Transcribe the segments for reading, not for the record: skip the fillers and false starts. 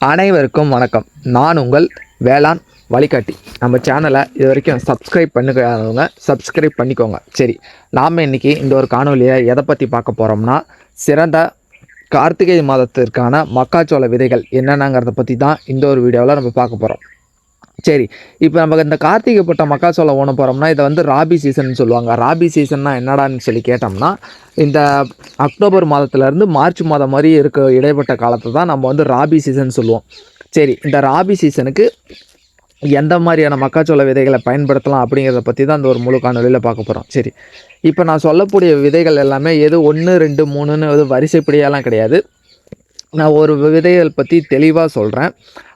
அனைவருக்கும் வணக்கம். நான் உங்கள் வேளாண் வழிகாட்டி. நம்ம சேனலை இது வரைக்கும் சப்ஸ்கிரைப் பண்ணிக்காதவங்க சப்ஸ்கிரைப் பண்ணிக்கோங்க. சரி, நாம் இன்றைக்கி இந்த ஒரு காணொலியை எதை பற்றி பார்க்க போகிறோம்னா, சிறந்த கார்த்திகை மாதத்திற்கான மக்காச்சோள விதைகள் என்னென்னங்கிறத பற்றி தான் இந்த ஒரு வீடியோவில் நம்ம பார்க்க போகிறோம். சரி, இப்போ நம்ம இந்த கார்த்திகை போட்ட மக்காச்சோளம் ஊன போகிறோம்னா, இதை வந்து ராபி சீசன் சொல்லுவாங்க. ராபி சீசன்னா என்னடான்னு சொல்லி கேட்டோம்னா, இந்த அக்டோபர் மாதத்துலேருந்து மார்ச் மாதம் மாதிரி இருக்க இடைப்பட்ட காலத்தை தான் நம்ம வந்து ராபி சீசன் சொல்லுவோம். சரி, இந்த ராபி சீசனுக்கு எந்த மாதிரியான மக்காச்சோள விதைகளை பயன்படுத்தலாம் அப்படிங்கிறத பற்றி தான் இந்த ஒரு முழு காணொலியில் பார்க்க போகிறோம். சரி, இப்போ நான் சொல்லக்கூடிய விதைகள் எல்லாமே எது 1, 2, 3ன்னு எது வரிசைப்படியெல்லாம் கிடையாது. நான் ஒரு விதைகள் பற்றி தெளிவாக சொல்கிறேன்.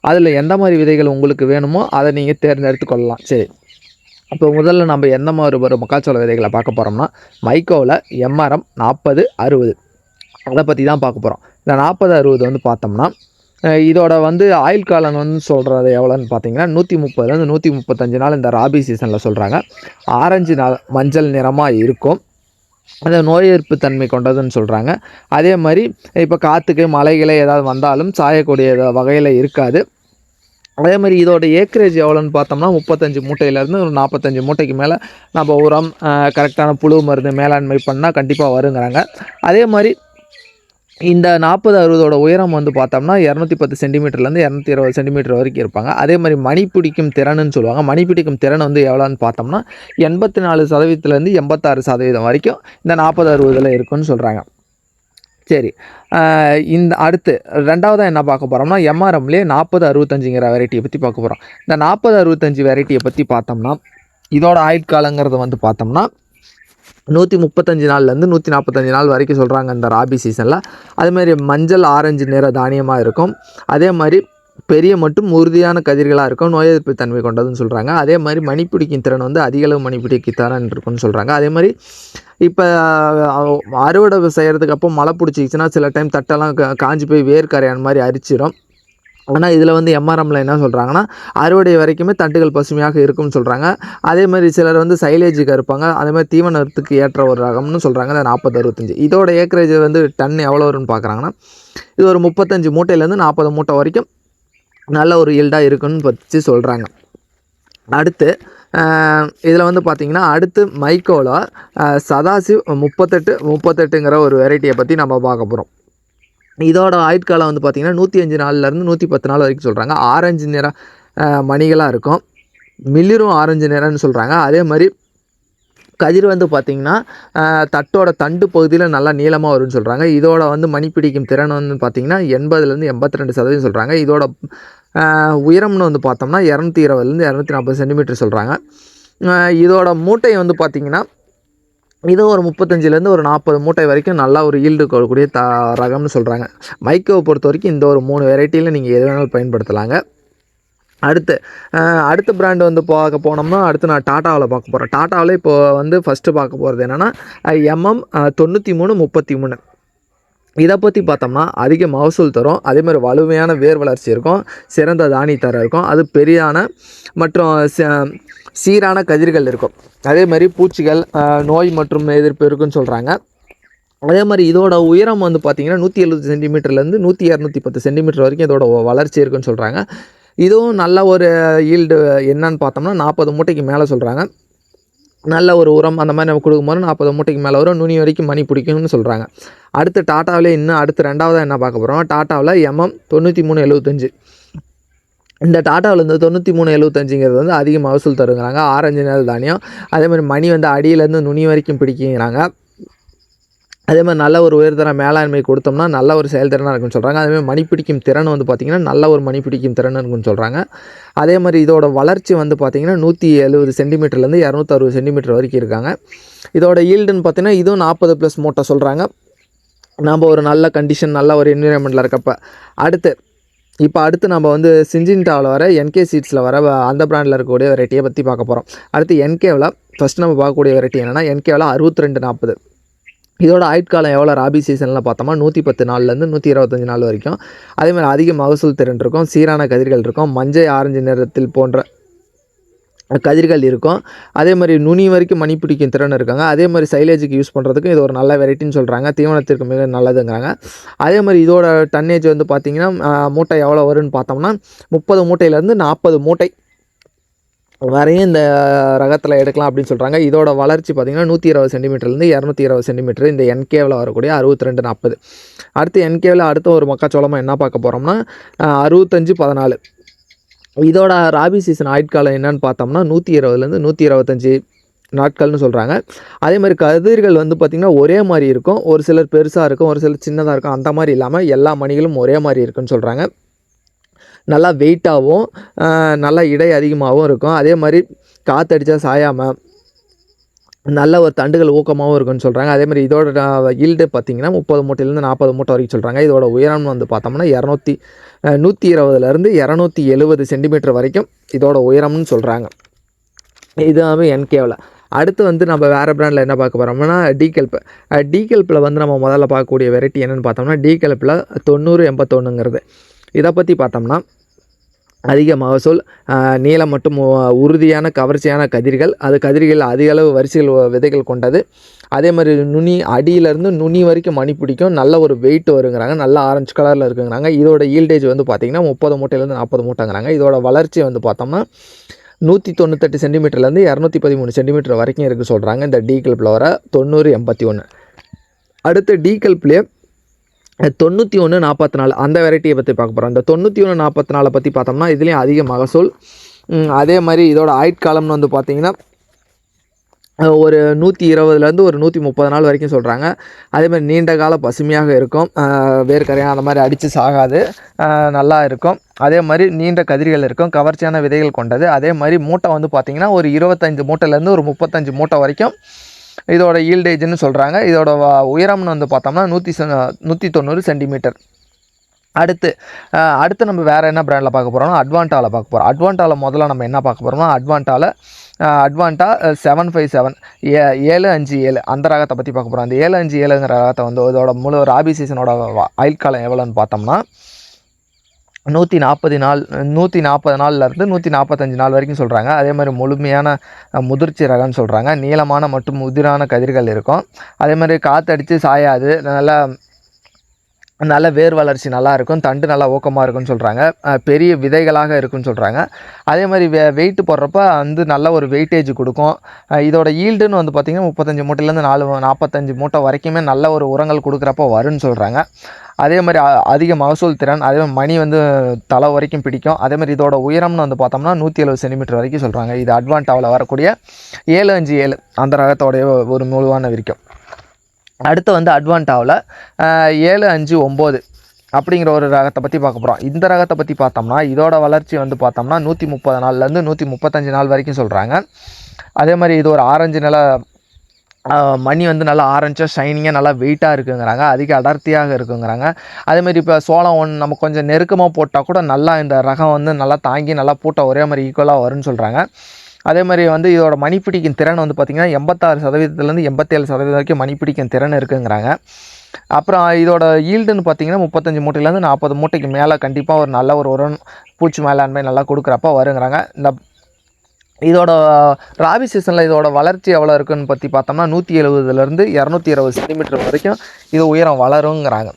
அதில் எந்த மாதிரி விதைகள் உங்களுக்கு வேணுமோ அதை நீங்கள் தேர்ந்தெடுத்து கொள்ளலாம். சரி, இப்போ முதல்ல நம்ம எந்த மாதிரி ஒரு மக்காச்சோள விதைகளை பார்க்க போகிறோம்னா, மைக்கோவில் எம்ஆர்எம் 40-60 அதை பற்றி தான் பார்க்க போகிறோம். இந்த 40-60 வந்து பார்த்தோம்னா, இதோட வந்து ஆயுள் காலம் வந்து சொல்கிறது எவ்வளோன்னு பார்த்தீங்கன்னா 130லேருந்து 135 நாள் இந்த ராபி சீசனில் சொல்கிறாங்க. ஆரஞ்சு மஞ்சள் நிறமாக இருக்கும். அந்த நோய் எதிர்ப்பு தன்மை கொண்டதுன்னு சொல்கிறாங்க. அதே மாதிரி இப்போ காற்றுக்கு மழைகளை ஏதாவது வந்தாலும் சாயக்கூடிய வகையில் இருக்காது. அதே மாதிரி இதோட ஏக்கரேஜ் எவ்வளோன்னு பார்த்தோம்னா 35 மூட்டையிலேருந்து ஒரு 45 மூட்டைக்கு மேலே நம்ம உரம் கரெக்டான புழு மருந்து மேலாண்மை பண்ணால் கண்டிப்பாக வருங்கிறாங்க. அதே மாதிரி இந்த 40-60 உயரம் வந்து பார்த்தோம்னா 210 சென்டிமீட்டர்லேருந்து 220 சென்டிமீட்டர் வரைக்கும் இருப்பாங்க. அதே மாதிரி மணி பிடிக்கும் திறனுன்னு சொல்லுவாங்க. மணி பிடிக்கும் திறன் வந்து எவ்வளோன்னு பார்த்தோம்னா 84%லேருந்து 86% வரைக்கும் இந்த 40-60 இருக்குன்னு சொல்கிறாங்க. சரி, இந்த அடுத்து ரெண்டாவதாக என்ன பார்க்க போகிறோம்னா, எம்ஆர்எம்லேயே 40-65ங்கிற வெரைட்டியை பற்றி பார்க்க போகிறோம். இந்த 40-65 வெரைட்டியை பற்றி பார்த்தோம்னா, இதோட ஆயுட்காலங்கிறது வந்து பார்த்தோம்னா 135 நாள்லேருந்து 145 நாள் வரைக்கும் சொல்கிறாங்க இந்த ராபி சீசனில். அதேமாதிரி மஞ்சள் ஆரஞ்சு நிற தானியமாக இருக்கும். அதே மாதிரி பெரிய மற்றும் உறுதியான கதிர்களாக இருக்கும். நோய் எதிர்ப்பு தன்மை கொண்டதுன்னு சொல்கிறாங்க. அதே மாதிரி மணிப்பிடிக்கும் திறன் வந்து அதிகளவு மணிப்பிடிக்கும் திறன் இருக்குன்னு சொல்கிறாங்க. அதே மாதிரி இப்போ அறுவடை செய்கிறதுக்கு அப்போ மழை பிடிச்சிக்கிச்சின்னா சில டைம் தட்டெல்லாம் காஞ்சி போய் வேர்க்கரையான் மாதிரி அரிச்சிடும். ஆனால் இதில் வந்து எம்ஆர்எம்மில் என்ன சொல்கிறாங்கன்னா, அறுவடை வரைக்குமே தண்டுகள் பசுமையாக இருக்கும்னு சொல்கிறாங்க. அதே மாதிரி சிலர் வந்து சைலேஜுக்கு இருப்பாங்க. அதே மாதிரி தீவனத்துக்கு ஏற்ற ஒரு ரகம்னு சொல்கிறாங்க. இந்த 40-65 இதோட ஏக்கரேஜ் வந்து டன் எவ்வளோ வரும்னு பார்க்குறாங்கன்னா, இது ஒரு 35 மூட்டையிலேருந்து 40 மூட்டை வரைக்கும் நல்ல ஒரு ஈல்டாக இருக்குன்னு பற்றி சொல்கிறாங்க. அடுத்து இதில் வந்து பார்த்திங்கன்னா, அடுத்து மைக்கோவில் சதாசிவ் 38-38ங்கிற ஒரு வெரைட்டியை பற்றி நம்ம பார்க்க போகிறோம். இதோட ஆயுட்காலம் வந்து பார்த்திங்கன்னா 105 நாள்லேருந்து 110 நாள் வரைக்கும் சொல்கிறாங்க. ஆரஞ்சு நிற மணிகளாக இருக்கும். மிளிரும் ஆரஞ்சு நிறம்னு சொல்கிறாங்க. அதே மாதிரி கதிர் வந்து பார்த்திங்கன்னா தட்டோட தண்டு பகுதியில் நல்லா நீளமாக வரும்னு சொல்கிறாங்க. இதோட வந்து மணி பிடிக்கும் திறன் வந்து பார்த்திங்கன்னா 80லேருந்து 82% சொல்கிறாங்க. இதோட உயரம்னு வந்து பார்த்தோம்னா 220லேருந்து 240 சென்டிமீட்டர் சொல்கிறாங்க. இதோட மூட்டை வந்து பார்த்திங்கன்னா இது ஒரு 35லேருந்து ஒரு 40 மூட்டை வரைக்கும் நல்லா ஒரு ஈல்டு கொடுக்கக்கூடிய ரகம்னு சொல்கிறாங்க. மைக்கோவை பொறுத்த வரைக்கும் இந்த ஒரு 3 வெரைட்டியில் நீங்கள் எது வேணாலும் பயன்படுத்தலாங்க. அடுத்த பிராண்டு வந்து பார்க்க போனோம்னா, அடுத்து நான் டாட்டாவில் பார்க்க போகிறேன். டாட்டாவில் இப்போ வந்து ஃபஸ்ட்டு பார்க்க போகிறது என்னென்னா MM 93-33 இதை பற்றி பார்த்தோம்னா அதிக மகசூல் தரும். அதேமாதிரி வலுமையான வேர் வளர்ச்சி இருக்கும். சிறந்த தானி தரம் இருக்கும். அது பெரியான மற்றும் சீரான கதிர்கள் இருக்கும். அதே மாதிரி பூச்சிகள் நோய் மற்றும் எதிர்ப்பு இருக்குன்னு சொல்கிறாங்க. அதே மாதிரி இதோட உயரம் வந்து பார்த்திங்கன்னா 170 சென்டிமீட்டர்லேருந்து 210 சென்டிமீட்டர் வரைக்கும் இதோட வளர்ச்சி இருக்குன்னு சொல்கிறாங்க. இதுவும் நல்ல ஒரு ஈல்டு என்னன்னு பார்த்தோம்னா 40 மூட்டைக்கு மேலே சொல்கிறாங்க. நல்ல ஒரு உரம் அந்த மாதிரி நம்ம கொடுக்கும்போது 40 மூட்டைக்கு மேலே வரும். நுனி வரைக்கும் மணி பிடிக்கும்னு சொல்கிறாங்க. அடுத்து டாட்டாவிலே இன்னும் அடுத்து ரெண்டாவதாக என்ன பார்க்க போகிறோம், டாட்டாவில் MM 93-75 இந்த டாட்டாவில் வந்து 93-75ங்கிறது வந்து அதிக மகசூல் தருங்கிறாங்க. ஆரஞ்சு நிற தானியம். அதே மாதிரி மணி வந்து அடியிலேருந்து நுனி வரைக்கும் பிடிக்குங்கிறாங்க. அதே மாதிரி நல்ல ஒரு உயர்தர மேலாண்மை கொடுத்தோம்னா நல்ல ஒரு செயல்திறனாக இருக்குன்னு சொல்கிறாங்க. அதேமாதிரி மணி பிடிக்கும் திறன் வந்து பார்த்திங்கன்னா நல்ல ஒரு மணி பிடிக்கும் திறன் இருக்குன்னு சொல்கிறாங்க. அதே மாதிரி இதோட வளர்ச்சி வந்து பார்த்திங்கன்னா 170 சென்டிமீட்டர்லேருந்து 260 சென்டிமீட்டர் வரைக்கும் இருக்காங்க. இதோட ஈல்டுன்னு பார்த்திங்கன்னா இதுவும் 40+ மூட்டை சொல்கிறாங்க. நம்ம ஒரு நல்ல கண்டிஷன் நல்ல ஒரு என்விரான்மெண்ட்டில் இருக்கப்போ. அடுத்து நம்ம வந்து சிஞ்சின்டாவில் வர NK சீட்ஸில் வர அந்த பிராண்டில் இருக்கக்கூடிய வெரைட்டியை பற்றி பார்க்க போகிறோம். அடுத்து NKவில் ஃபஸ்ட் நம்ம பார்க்கக்கூடிய வெரைட்டி என்னென்னா NKவில் 62-40 இதோட ஆயுட்காலம் எவ்வளோ ராபி சீசனில் பார்த்தோம்னா 110 நாள்லேருந்து 125 நாள் வரைக்கும். அதேமாதிரி அதிக மகசூல் திறன் இருக்கும். சீரான கதிர்கள் இருக்கும். மஞ்சள் ஆரஞ்சு நிறத்தில் போன்ற கதிர்கள் இருக்கும். அதே மாதிரி நுனி வரைக்கும் மணி பிடிக்கும் திறன் இருக்காங்க. அதே மாதிரி சைலேஜுக்கு யூஸ் பண்ணுறதுக்கு இது ஒரு நல்ல வெரைட்டின்னு சொல்கிறாங்க. தீவனத்திற்கு மிக நல்லதுங்கிறாங்க. அதே மாதிரி இதோட டன்னேஜ் வந்து பார்த்திங்கன்னா மூட்டை எவ்வளோ வரும்னு பார்த்தோம்னா 30 மூட்டையிலேருந்து 40 மூட்டை வரையும் இந்த ரகத்தில் எடுக்கலாம் அப்படின்னு சொல்கிறாங்க. இதோட வளர்ச்சி பார்த்திங்கன்னா 120 சென்டிமீட்டர்லேருந்து 220 சென்டிமீட்டர் இந்த என்கேவில் வரக்கூடிய 62-40. அடுத்து என்கேவில் அடுத்த ஒரு மக்காச்சோளமாக என்ன பார்க்க போகிறோம்னா 65-14. இதோட ராபி சீசன் ஆயுட்காலம் என்னன்னு பார்த்தோம்னா 120லேருந்து 125 நாட்கள்னு சொல்கிறாங்க. அதே மாதிரி கதிர்கள் வந்து பார்த்திங்கன்னா ஒரே மாதிரி இருக்கும். ஒரு சிலர் பெருசாக இருக்கும், ஒரு சிலர் சின்னதாக இருக்கும். அந்த மாதிரி இல்லாமல் எல்லா மணிகளும் ஒரே மாதிரி இருக்குன்னு சொல்கிறாங்க. நல்லா வெயிட்டாகவும் நல்லா இடை அதிகமாகவும் இருக்கும். அதே மாதிரி காற்றடிச்சா சாயாமல் நல்ல ஒரு தண்டுகள் ஊக்கமாகவும் இருக்குன்னு சொல்கிறாங்க. அதே மாதிரி இதோட ஈல்டு பார்த்திங்கன்னா 30 மூட்டையிலேருந்து 40 மூட்டை வரைக்கும் சொல்கிறாங்க. இதோட உயரம் வந்து பார்த்தோம்னா 120லேருந்து 270 சென்டிமீட்டர் வரைக்கும் இதோட உயரம்னு சொல்கிறாங்க. இதுவே என்கேவில். அடுத்து வந்து நம்ம வேறு பிராண்டில் என்ன பார்க்க போகிறோம்னா டீகெல்ப்பில் வந்து நம்ம முதல்ல பார்க்கக்கூடிய வெரைட்டி என்னென்னு பார்த்தோம்னா டீகெல்ப்பில் 90-81ங்கிறது. இதை பற்றி பார்த்தோம்னா அதிக மகசூல், நீளம் மற்றும் உறுதியான கவர்ச்சியான கதிர்கள், அது கதிர்கள் அதிக அளவு வரிசைகள் விதைகள் கொண்டது. அதே மாதிரி நுனி அடியிலேருந்து நுனி வரைக்கும் மணி பிடிக்கும். நல்ல ஒரு வெயிட் வருங்கிறாங்க. நல்ல ஆரஞ்சு கலரில் இருக்குங்கிறாங்க. இதோட ஈல்டேஜ் வந்து பார்த்திங்கன்னா 30 மூட்டையிலேருந்து 40 மூட்டைங்கிறாங்க. இதோட வளர்ச்சி வந்து பார்த்தோம்னா 198 சென்டிமீட்டர்லேருந்து 213 சென்டிமீட்டர் வரைக்கும் இருக்குது சொல்கிறாங்க. இந்த டீகெல்ப்பில் வர 90-81. அடுத்து டீகெல்ப்லேயே 91-44 அந்த வெரைட்டியை பற்றி பார்க்க போகிறோம். இந்த 91-44 பற்றி பார்த்தோம்னா இதுலேயும் அதிக மகசூல். அதே மாதிரி இதோட ஆயுட்காலம்னு வந்து பார்த்திங்கன்னா ஒரு 120லேருந்து ஒரு 130 நாள் வரைக்கும் சொல்கிறாங்க. அதேமாதிரி நீண்ட கால பசுமையாக இருக்கும். வேர்க்கரையான் அந்த மாதிரி அடித்து சாகாது, நல்லா இருக்கும். அதே மாதிரி நீண்ட கதிர்கள் இருக்கும், கவர்ச்சியான விதைகள் கொண்டது. அதே மாதிரி மூட்டை வந்து பார்த்திங்கன்னா ஒரு 25 மூட்டையிலேருந்து ஒரு 35 மூட்டை வரைக்கும் இதோட ஈல்டேஜ்னு சொல்கிறாங்க. இதோட உயரம்னு வந்து பார்த்தோம்னா 190 சென்டிமீட்டர். அடுத்து நம்ம வேறு என்ன பிராண்டில் பார்க்க போகிறோம்னா அட்வான்டாவில் பார்க்க போகிறோம். அட்வான்டாவில் முதல்ல நம்ம என்ன பார்க்க போகிறோம்னா அட்வான்டா 757 757 அந்த ரகத்தை பற்றி பார்க்க போகிறோம். அந்த 757ங்கிற ரகத்தை வந்து இதோட முழு ராபி சீசனோட ஆயுள் காலம் எவ்வளோன்னு பார்த்தோம்னா 140 நாள்லேருந்து 145 நாள் வரைக்கும் சொல்கிறாங்க. அதே மாதிரி முழுமையான முதிர்ச்சி ரகம்னு சொல்கிறாங்க. நீளமான மற்றும் முதிரான கதிர்கள் இருக்கும். அதே மாதிரி காற்றடித்து சாயாது, நல்ல வேர் வளர்ச்சி நல்லாயிருக்கும், தண்டு நல்லா ஊக்கமாக இருக்குன்னு சொல்கிறாங்க. பெரிய விதைகளாக இருக்குன்னு சொல்கிறாங்க. அதே மாதிரி வெயிட்டு போடுறப்ப வந்து நல்ல ஒரு வெயிட்டேஜ் கொடுக்கும். இதோட ஈல்டுன்னு வந்து பார்த்திங்கன்னா 35 மூட்டையிலேருந்து 45 மூட்டை வரைக்குமே நல்ல ஒரு உரங்கள் கொடுக்குறப்ப வரும்னு சொல்கிறாங்க. அதே மாதிரி அதிக மகசூல் திறன், அதே மாதிரி மணி வந்து தலை வரைக்கும் பிடிக்கும். அதே மாதிரி இதோட உயரம்னு வந்து பார்த்தோம்னா 170 சென்டிமீட்டர் வரைக்கும் சொல்கிறாங்க. இது அட்வான்டாவில் வரக்கூடிய 757 அந்த ரகத்தோடைய ஒரு முழுவான விரிக்கும். அடுத்து வந்து அட்வான்டாவில் 759 அப்படிங்கிற ஒரு ரகத்தை பற்றி பார்க்க போகிறோம். இந்த ரகத்தை பற்றி பார்த்தோம்னா இதோட வளர்ச்சி வந்து பார்த்தோம்னா 130 நாள்லேருந்து 135 நாள் வரைக்கும் சொல்கிறாங்க. அதே மாதிரி இது ஒரு ஆரஞ்சு நில மணி வந்து நல்லா ஆரஞ்சாக ஷைனிங்காக நல்லா வெயிட்டாக இருக்குங்கிறாங்க, அதிக அடர்த்தியாக இருக்குங்கிறாங்க. அதேமாதிரி இப்போ சோளம் நம்ம கொஞ்சம் நெருக்கமாக போட்டால் கூட நல்லா இந்த ரகம் வந்து நல்லா தாங்கி நல்லா பூட்டை ஒரே மாதிரி ஈக்குவலாக வரும்னு சொல்கிறாங்க. அதே மாதிரி வந்து இதோட மணி பிடிக்கும் திறன் வந்து பார்த்திங்கன்னா 86%லேருந்து 87% வரைக்கும் மணி பிடிக்கும் திறன் இருக்குங்கிறாங்க. அப்புறம் இதோட ஈல்டுன்னு பார்த்திங்கன்னா 35 மூட்டையிலேருந்து 40 மூட்டைக்கு மேலே கண்டிப்பாக ஒரு நல்ல ஒரு உரம் பூச்சி மேலாண்மை நல்லா கொடுக்குறப்ப வருங்கிறாங்க. இதோட ராபி சீசனில் இதோட வளர்ச்சி எவ்வளோ இருக்குன்னு பற்றி பார்த்தோம்னா 170லேருந்து 220 சென்டிமீட்டர் வரைக்கும் இது உயரம் வளருங்கிறாங்க.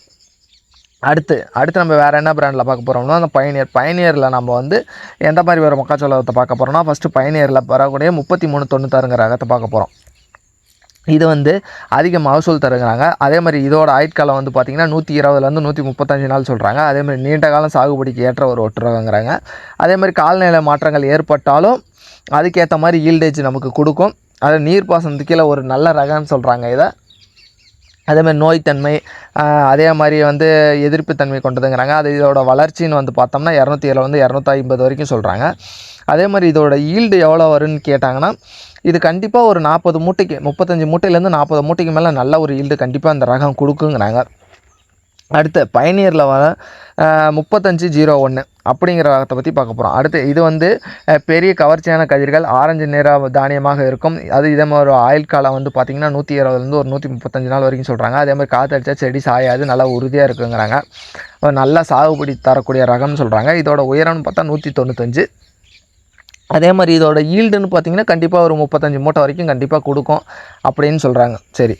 அடுத்து நம்ம வேறு என்ன பிராண்டில் பார்க்க போகிறோம்னா அந்த பயனியரில் நம்ம வந்து எந்த மாதிரி வேறு மக்காச்சோளத்தை பார்க்க போகிறோம்னா ஃபஸ்ட்டு பயனியரில் வரக்கூடிய 3396ங்கிற ரகத்தை பார்க்க போகிறோம். இது வந்து அதிக மகசூல் தருங்கிறாங்க. அதே மாதிரி இதோட ஆயுட்காலம் வந்து பார்த்திங்கன்னா 120லேருந்து 135 நாள் சொல்கிறாங்க. அதே மாதிரி நீண்ட காலம் சாகுபடிக்கு ஏற்ற ஒரு ஒட்டு ரகங்கிறாங்க. அதே மாதிரி காலநிலை மாற்றங்கள் ஏற்பட்டாலும் அதுக்கேற்ற மாதிரி ஈல்டேஜ் நமக்கு கொடுக்கும். அது நீர்ப்பாசனத்துக்கு கீழே ஒரு நல்ல ரகம்னு சொல்கிறாங்க இதை. அதேமாதிரி நோய்த்தன்மை, அதே மாதிரி வந்து எதிர்ப்புத்தன்மை கொண்டதுங்கிறாங்க. அது இதோட வளர்ச்சின்னு வந்து பார்த்தோம்னா 207 250 வரைக்கும் சொல்கிறாங்க. அதே மாதிரி இதோட ஈல்டு எவ்வளோ வரும்னு கேட்டாங்கன்னா இது கண்டிப்பாக ஒரு 40 மூட்டைக்கு 35 மூட்டையிலேருந்து 40 மூட்டைக்கு மேலே நல்ல ஒரு ஈல்டு கண்டிப்பாக அந்த ரகம் கொடுக்குங்கிறாங்க. அடுத்து பயனியரில் வர 3501 அப்படிங்கிற ரகத்தை பற்றி பார்க்க போகிறோம். அடுத்து இது வந்து பெரிய கவர்ச்சியான கதிர்கள், ஆரஞ்சு நிற தானியமாக இருக்கும். அது இதே மாதிரி ஒரு ஆயுள் காலம் வந்து பார்த்திங்கன்னா 120லேருந்து ஒரு 135 நாள் வரைக்கும் சொல்கிறாங்க. அதே மாதிரி காற்றடிச்சா செடி சாயாது, நல்லா உறுதியாக இருக்குங்கிறாங்க. நல்லா சாகுபடி தரக்கூடிய ரகம்னு சொல்கிறாங்க. இதோட உயரம்னு பார்த்தா 195. அதே மாதிரி இதோட ஈல்டுன்னு பார்த்தீங்கன்னா கண்டிப்பாக ஒரு 35 மூட்டை வரைக்கும் கண்டிப்பாக கொடுக்கும் அப்படின்னு சொல்கிறாங்க. சரி,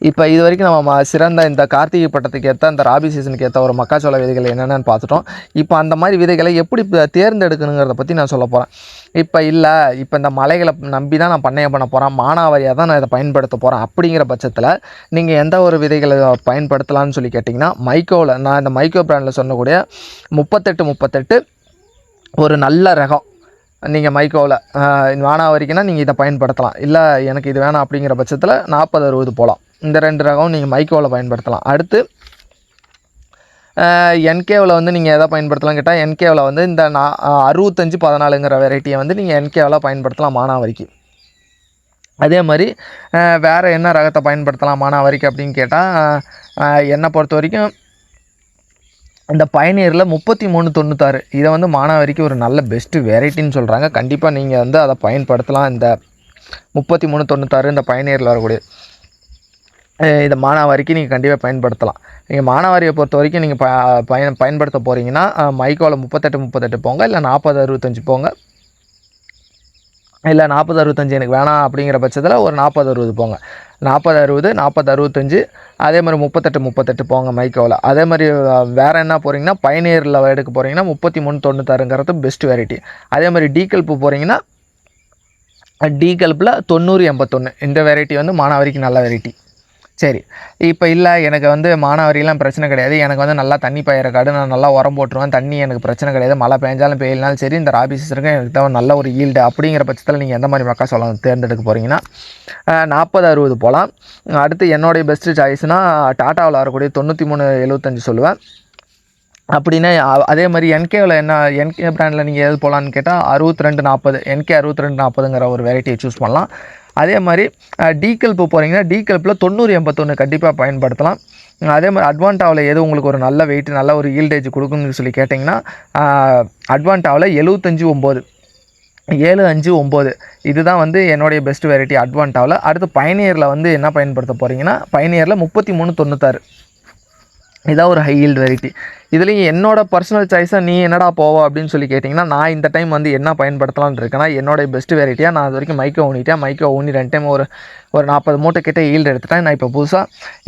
இப்போ இது வரைக்கும் நம்ம சிறந்த இந்த கார்த்திகை பட்டத்துக்கு ஏற்ற இந்த ராபி சீசனுக்கு ஏற்ற ஒரு மக்காச்சோள விதைகள் என்னென்னு பார்த்துட்டோம். இப்போ அந்த மாதிரி விதைகளை எப்படி தேர்ந்தெடுக்கணுங்கிறத பற்றி நான் சொல்ல போகிறேன். இப்போ இந்த மலைகளை நம்பி தான் நான் பண்ணையம் பண்ண போகிறேன், மானாவாரியாக தான் நான் இதை பயன்படுத்த போகிறேன் அப்படிங்கிற பட்சத்தில் நீங்கள் எந்த ஒரு விதைகளை பயன்படுத்தலாம்னு சொல்லி கேட்டிங்கன்னா, மைக்கோவில் நான் இந்த மைக்கோ பிராண்டில் சொன்னக்கூடிய 38 ஒரு நல்ல ரகம். நீங்கள் மைக்கோவில் மானாவாரிக்குன்னா நீங்கள் இதை பயன்படுத்தலாம். இல்லை எனக்கு இது வேணாம் அப்படிங்கிற பட்சத்தில் 40-60 போகலாம். இந்த 2 ரகம் நீங்கள் மைக்கோவில் பயன்படுத்தலாம். அடுத்து என்கேவில் வந்து நீங்கள் எதை பயன்படுத்தலாம் கேட்டால், என்கேவில் வந்து இந்த 65-14ங்கிற வெரைட்டியை வந்து நீங்கள் என்கேவில் பயன்படுத்தலாம் மானாவாரிக்கு. அதே மாதிரி வேறு என்ன ரகத்தை பயன்படுத்தலாம் மானாவாரிக்கு அப்படின்னு கேட்டால், என்னை பொறுத்த வரைக்கும் இந்த பயனியரில் 3396 இதை வந்து மானாவாரிக்கு ஒரு நல்ல பெஸ்ட்டு வெரைட்டின்னு சொல்கிறாங்க. கண்டிப்பாக நீங்கள் வந்து அதை பயன்படுத்தலாம். இந்த 3396 இந்த பயனியரில் வரக்கூடிய இதை மானாவாரிக்கு நீங்கள் கண்டிப்பாக பயன்படுத்தலாம். நீங்கள் மானாவாரியை பொறுத்த வரைக்கும் நீங்கள் பயன்படுத்த போகிறீங்கன்னா மைக்கோவில் 38 போங்க, இல்லை 40-65 போங்க. இல்லை 40-65 எனக்கு வேணாம் அப்படிங்கிற பட்சத்தில் ஒரு 40-60 போங்க. 40-60, 40-65, அதே மாதிரி 38 போங்க மைக்கோவில். அதே மாதிரி வேறு என்ன போகிறீங்கன்னா, பயனியரில் எடுக்க போகிறீங்கன்னா 3396ங்கிறது பெஸ்ட் வெரைட்டி. அதே மாதிரி டீகல்ப்பு போகிறீங்கன்னா டீகல்ப்பில் 9081 இந்த வெரைட்டி வந்து மானாவாரிக்கு நல்ல வெரைட்டி. சரி, இப்போ இல்லை எனக்கு வந்து மானாவாரிலாம் பிரச்சனை கிடையாது, எனக்கு வந்து நல்லா தண்ணி பாயிற காடு, நான் நல்லா உரம் போட்டுருவேன், தண்ணி எனக்கு பிரச்சனை கிடையாது, மழை பெஞ்சாலும் பெய்யலனாலும் சரி, இந்த ராபி சீசனுக்கு எனக்கு தேவை நல்ல ஒரு ஈல்டு அப்படிங்கிற பட்சத்தில் நீங்கள் எந்த மாதிரி மக்காச்சோளம் தேர்ந்தெடுக்க போகிறீங்கன்னா 40-60 போகலாம். அடுத்து என்னுடைய பெஸ்ட்டு சாய்ஸ்னால் டாட்டாவில் வரக்கூடிய 9375 சொல்லுவேன். அப்படின்னா அதே மாதிரி என்கேவில் என்கே பிராண்டில் நீங்கள் எது போகலான்னு கேட்டால் 6240 என்கே 6240ங்கிற ஒரு வெரைட்டியை சூஸ் பண்ணலாம். அதே மாதிரி டீகல்ப்பு போகிறீங்கன்னா டீகல்ப்பில் 9081 கண்டிப்பாக பயன்படுத்தலாம். அதே மாதிரி அட்வான்டாவில் எது உங்களுக்கு ஒரு நல்ல வெயிட் நல்ல ஒரு ஈல்டேஜ் கொடுக்குன்னு சொல்லி கேட்டிங்கன்னா, அட்வான்டாவில் 759 இதுதான் வந்து என்னுடைய பெஸ்ட் வெரைட்டி அட்வான்டாவில். அடுத்து பயனியரில் வந்து என்ன பயன்படுத்த போகிறீங்கன்னா, பயனியரில் 3396 இதான் ஒரு ஹை ஈல்டு வெரைட்டி. இதுலேயும் என்னோட பர்சனல் சாய்ஸாக நீ என்னடா போவோம் அப்படின்னு சொல்லி கேட்டிங்கன்னா, நான் இந்த டைம் வந்து என்ன பயன்படுத்தலான்னு இருக்கேன்னா, என்னோடய பெஸ்ட் வெரைட்டியாக நான் அது வரைக்கும் மைக்கோ ஊனி 2 டைம் ஒரு 40 மூட்டை கிட்ட ஈல்டு எடுத்துட்டேன். நான்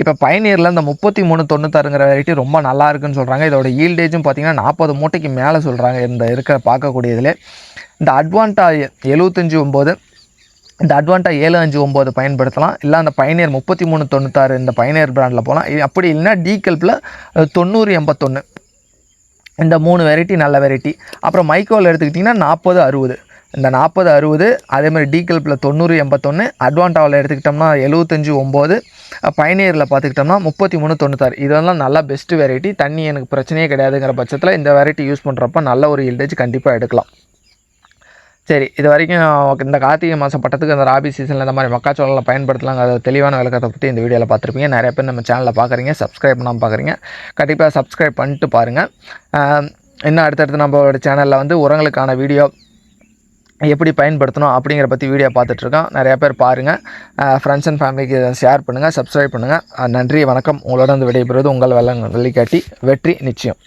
இப்போ பயனியரில் இந்த 3396ங்கிற வெரைட்டி ரொம்ப நல்லா இருக்குன்னு சொல்கிறாங்க. இதோட ஈல்டேஜும் பார்த்திங்கன்னா 40 மூட்டைக்கு மேலே சொல்கிறாங்க இந்த பார்க்கக்கூடியதில். இந்த அட்வான்டா 759 இந்த அட்வான்டா 759 பயன்படுத்தலாம். இல்லை அந்த பயனியர் 3396 இந்த பயனியர் பிராண்டில் போகலாம். அப்படி இல்லைன்னா டீகல்ப்பில் 9081 இந்த 3 வெரைட்டி நல்ல வெரைட்டி. அப்புறம் மைக்கோவில் எடுத்துக்கிட்டிங்கன்னா 40-60 இந்த 40-60, அதே மாதிரி டீகல்ப்பில் 90-81, அட்வான்டாவில் எடுத்துக்கிட்டோம்னா 75-9, பயனியரில் பார்த்துக்கிட்டோம்னா 33-96 இதெல்லாம் நல்ல பெஸ்ட்டு வெரைட்டி. தண்ணி எனக்கு பிரச்சனையே கிடையாதுங்கிற பட்சத்தில் இந்த வெரைட்டி யூஸ் பண்ணுறப்ப நல்ல ஒரு ஈல்டேஜ் கண்டிப்பாக எடுக்கலாம். சரி, இது வரைக்கும் இந்த கார்த்திகை மாதம் பட்டத்துக்கு அந்த ராபி சீசனில் இந்த மாதிரி மக்காச்சோளம் பயன்படுத்தலாங்க அது தெளிவான விளக்கத்தை பற்றி இந்த வீடியோவில் பார்த்துருப்பீங்க. நிறைய பேர் நம்ம சேனலில் பார்க்குறீங்க, சப்ஸ்கிரைப் பண்ணாமல் பார்க்குறீங்க. கண்டிப்பாக சப்ஸ்கிரைப் பண்ணிட்டு பாருங்கள். இன்னும் அடுத்தடுத்து நம்மளோட சேனலில் வந்து உரங்களுக்கான வீடியோ எப்படி பயன்படுத்தணும் அப்படிங்கிற பற்றி வீடியோ பார்த்துட்ருக்கோம். நிறையா பேர் பாருங்கள், ஃப்ரெண்ட்ஸ் அண்ட் ஃபேமிலிக்கு ஷேர் பண்ணுங்கள், சப்ஸ்கிரைப் பண்ணுங்கள். நன்றி, வணக்கம். உங்களோட வந்து விடைபெறுவது உங்கள் வழிகாட்டி வெற்றி நிச்சயம்.